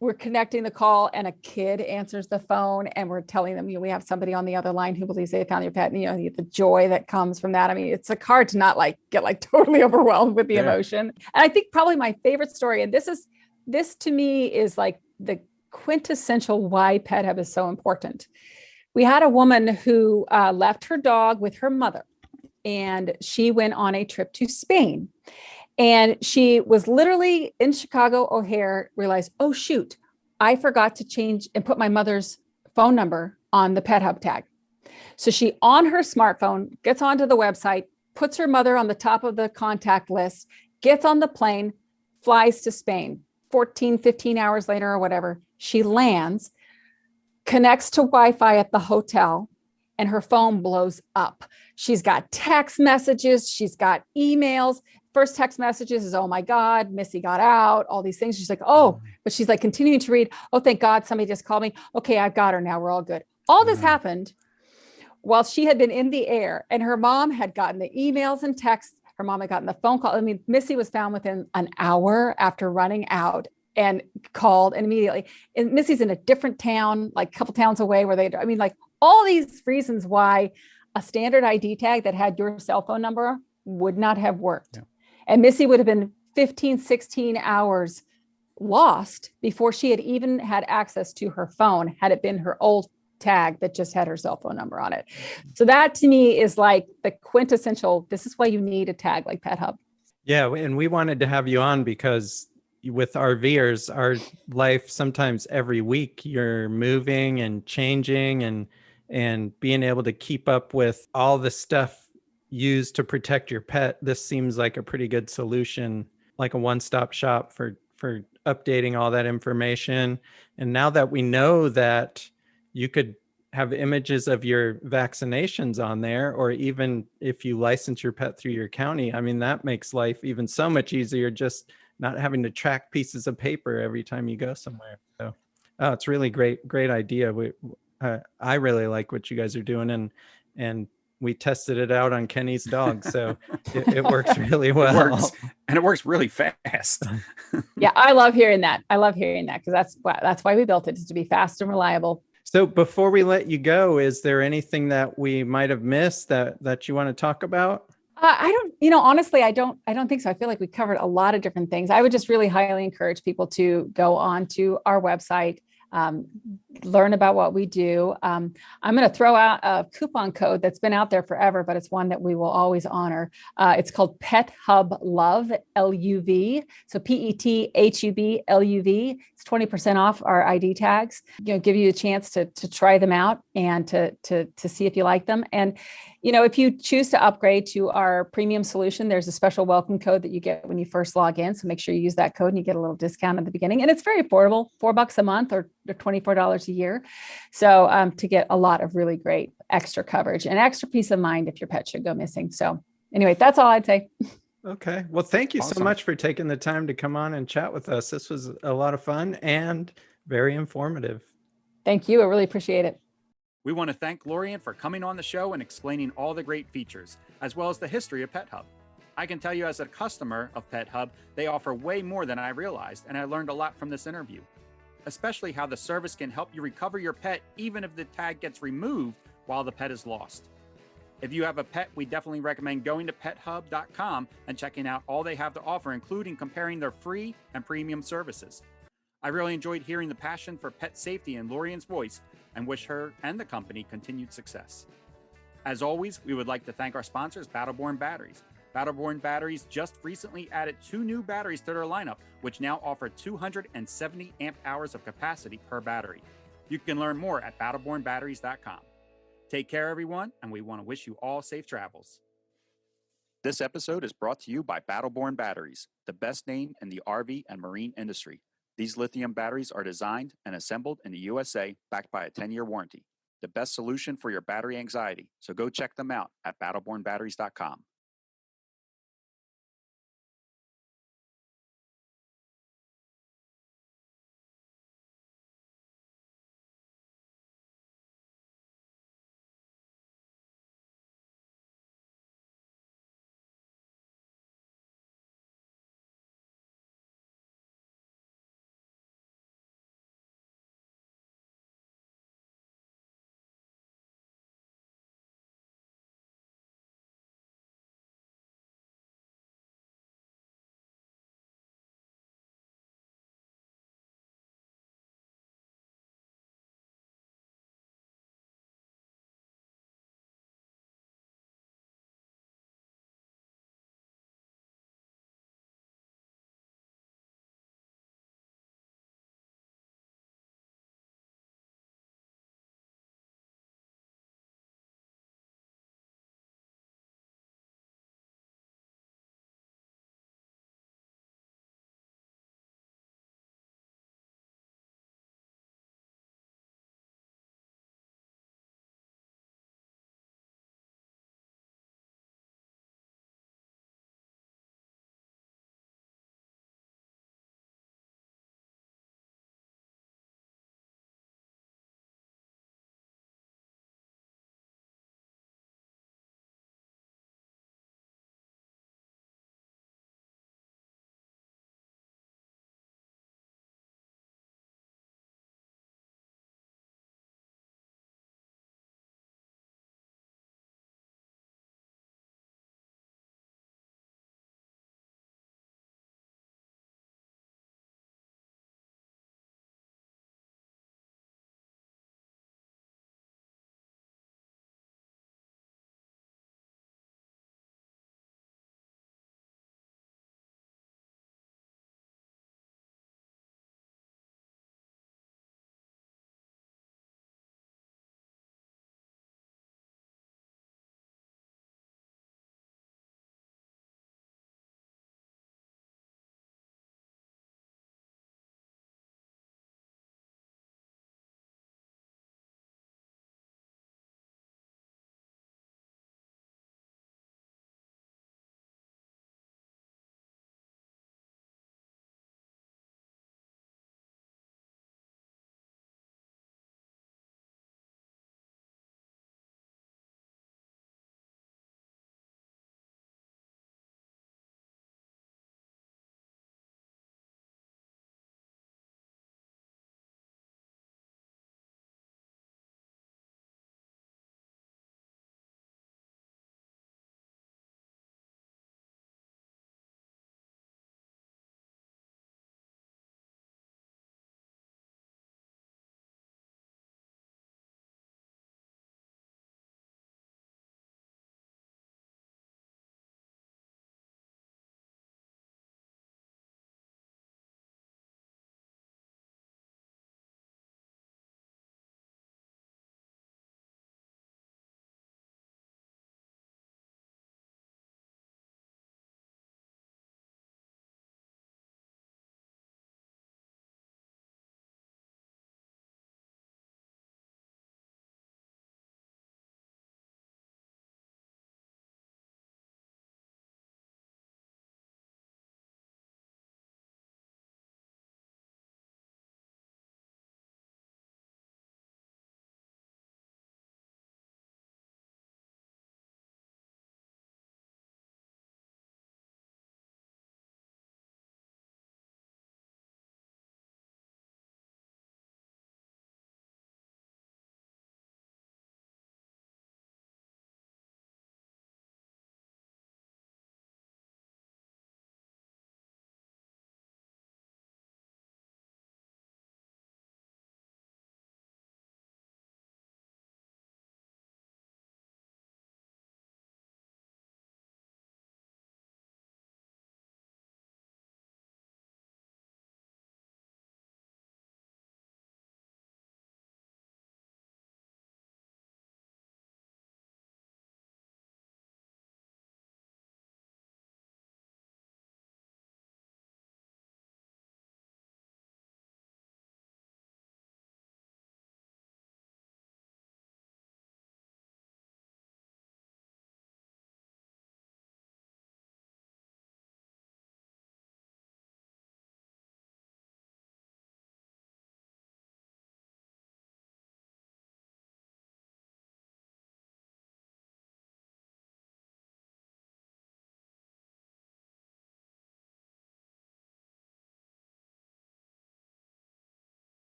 Speaker 4: we're connecting the call and a kid answers the phone, and we're telling them, we have somebody on the other line who believes they found your pet, and the joy that comes from that. I mean, it's hard to not get totally overwhelmed with the emotion. And I think probably my favorite story, and this to me is like the quintessential why PetHub is so important. We had a woman who left her dog with her mother, and she went on a trip to Spain. And she was literally in Chicago O'Hare, realized, oh, shoot, I forgot to change and put my mother's phone number on the PetHub tag. So she, on her smartphone, gets onto the website, puts her mother on the top of the contact list, gets on the plane, flies to Spain. 14, 15 hours later or whatever, she lands, connects to Wi-Fi at the hotel, and her phone blows up. She's got text messages, she's got emails. First text messages is, oh my God, Missy got out, all these things. She's like, oh, but she's like continuing to read. Oh, thank God, somebody just called me. Okay, I've got her now. We're all good. All this happened while she had been in the air, and her mom had gotten the emails and texts. Her mom had gotten the phone call. I mean, Missy was found within an hour after running out and called, and immediately. And Missy's in a different town, like a couple towns away all these reasons why a standard ID tag that had your cell phone number would not have worked. Yeah. And Missy would have been 15, 16 hours lost before she had even had access to her phone, had it been her old tag that just had her cell phone number on it. So that to me is like the quintessential, this is why you need a tag like PetHub.
Speaker 2: Yeah, and we wanted to have you on because with RVers, our life, sometimes every week you're moving and changing and being able to keep up with all the stuff used to protect your pet. This seems like a pretty good solution, like a one-stop shop for updating all that information. And now that we know that you could have images of your vaccinations on there, or even if you license your pet through your county, I mean, that makes life even so much easier, just not having to track pieces of paper every time you go somewhere. So, it's really great idea. I really like what you guys are doing, and we tested it out on Kenny's dog, so it works really well.
Speaker 1: It works, and it works really fast.
Speaker 4: Yeah, I love hearing that. I love hearing that because that's why we built it, is to be fast and reliable.
Speaker 2: So before we let you go, is there anything that we might have missed that you want to talk about?
Speaker 4: I don't, honestly, I don't think so. I feel like we covered a lot of different things. I would just really highly encourage people to go on to our website, learn about what we do. I'm going to throw out a coupon code that's been out there forever, but it's one that we will always honor. It's called PetHub Love, LUV. So PETHUB LUV. It's 20% off our ID tags. Give you a chance to try them out and to see if you like them. And if you choose to upgrade to our premium solution, there's a special welcome code that you get when you first log in. So make sure you use that code and you get a little discount at the beginning. And it's very affordable, $4 a month or $24 a year. So to get a lot of really great extra coverage and extra peace of mind if your pet should go missing. So anyway, that's all I'd say.
Speaker 2: Okay. Well, thank you so much for taking the time to come on and chat with us. This was a lot of fun and very informative.
Speaker 4: Thank you. I really appreciate it.
Speaker 1: We want to thank Lorien for coming on the show and explaining all the great features, as well as the history of PetHub. I can tell you as a customer of PetHub, they offer way more than I realized, and I learned a lot from this interview, especially how the service can help you recover your pet even if the tag gets removed while the pet is lost. If you have a pet, we definitely recommend going to PetHub.com and checking out all they have to offer, including comparing their free and premium services. I really enjoyed hearing the passion for pet safety in Lorien's voice and wish her and the company continued success. As always, we would like to thank our sponsors, Battleborn Batteries. Battleborn Batteries just recently added 2 new batteries to their lineup, which now offer 270 amp hours of capacity per battery. You can learn more at battlebornbatteries.com. Take care, everyone, and we want to wish you all safe travels. This episode is brought to you by Battleborn Batteries, the best name in the RV and marine industry. These lithium batteries are designed and assembled in the USA, backed by a 10-year warranty. The best solution for your battery anxiety, so go check them out at battlebornbatteries.com.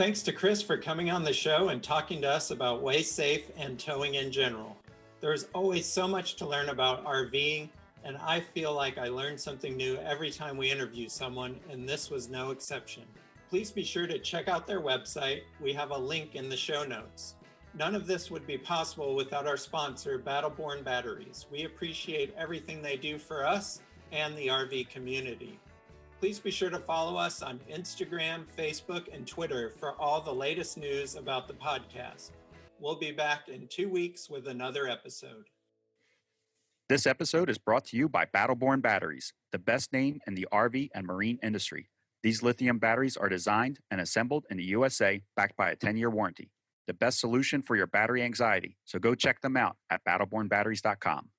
Speaker 2: Thanks to Chris for coming on the show and talking to us about WaySafe and towing in general. There's always so much to learn about RVing, and I feel like I learn something new every time we interview someone, and this was no exception. Please be sure to check out their website. We have a link in the show notes. None of this would be possible without our sponsor, Battleborn Batteries. We appreciate everything they do for us and the RV community. Please be sure to follow us on Instagram, Facebook, and Twitter for all the latest news about the podcast. We'll be back in 2 weeks with another episode.
Speaker 1: This episode is brought to you by Battleborn Batteries, the best name in the RV and marine industry. These lithium batteries are designed and assembled in the USA, backed by a 10-year warranty. The best solution for your battery anxiety. So go check them out at battlebornbatteries.com.